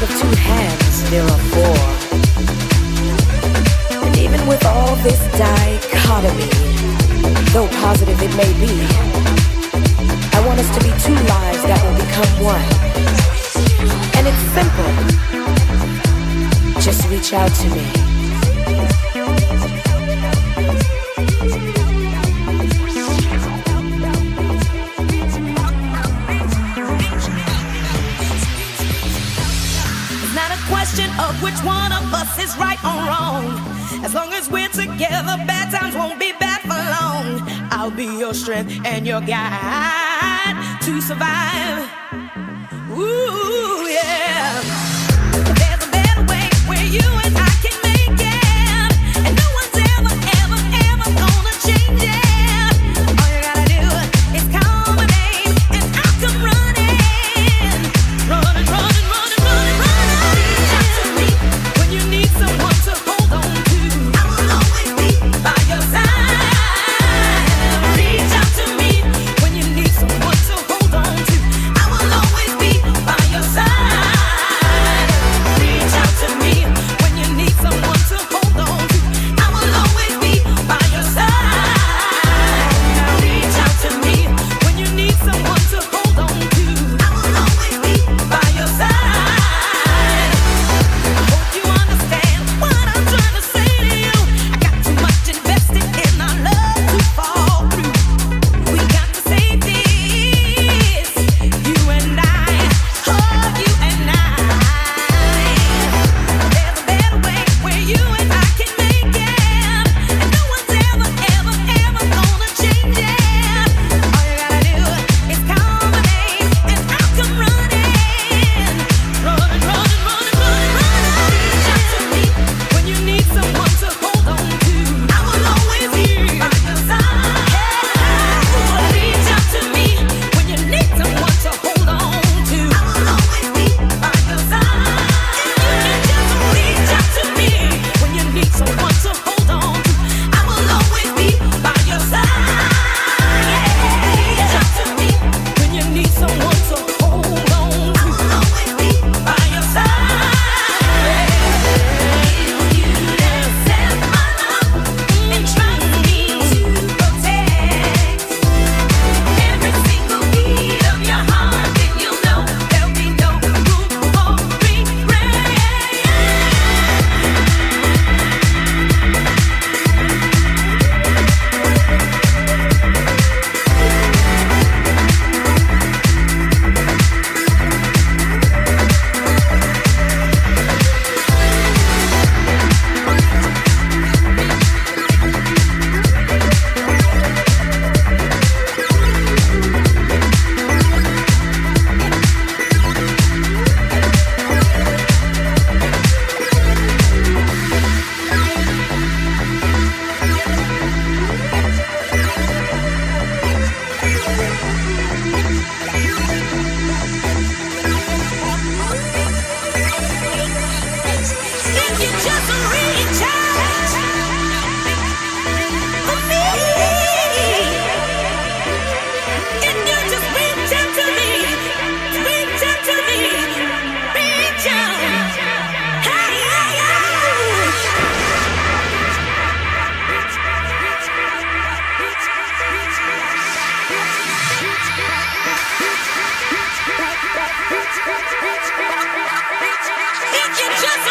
Instead of two hands, there are four. And even with all this dichotomy, though positive it may be, I want us to be two lives that will become one. And it's simple. Just reach out to me. Of which one of us is right or wrong. As long as we're together, bad times won't be bad for long. I'll be your strength and your guide to survive. Ooh, yeah. There's a better way where you and I can make it, and no one's ever, ever, ever gonna change it. All you gotta do is call my name and I'll come running. Running, running, running, running, running. When you need someone to hold on to, I will always be by your side. Reach out to me when you need someone to hold on to. I will always be by your side. Reach out to me when you need someone to hold on to. I will always be by your side. Reach out to me when you need someone to hold on to. I will always be by your side. Hope you understand what I'm trying to say to you. I got too much invested in our love to fall through. We got to save this, you and I, oh, you and I. There's a better way where you and I can make it, and no one's ever, ever, ever gonna change it. All you gotta do is call my name and I'll come running. Running, running, running, running, running. Reach out to me when you need someone to hold on to. I will always be by your side. Reach out to me when you need someone to hold on to. I will always be by your side. If you can just reach out to me when you need someone to hold on to. I will always be by your side. Reach out to me when you need someone to hold on to. I will always be by your side. You accept my love and trust me to protect every single beat of your heart. Then you'll know there'll be no room for regret. If you just reach out for me, if you just reach out to me, reach out to me, reach out. Hey, hey, if you just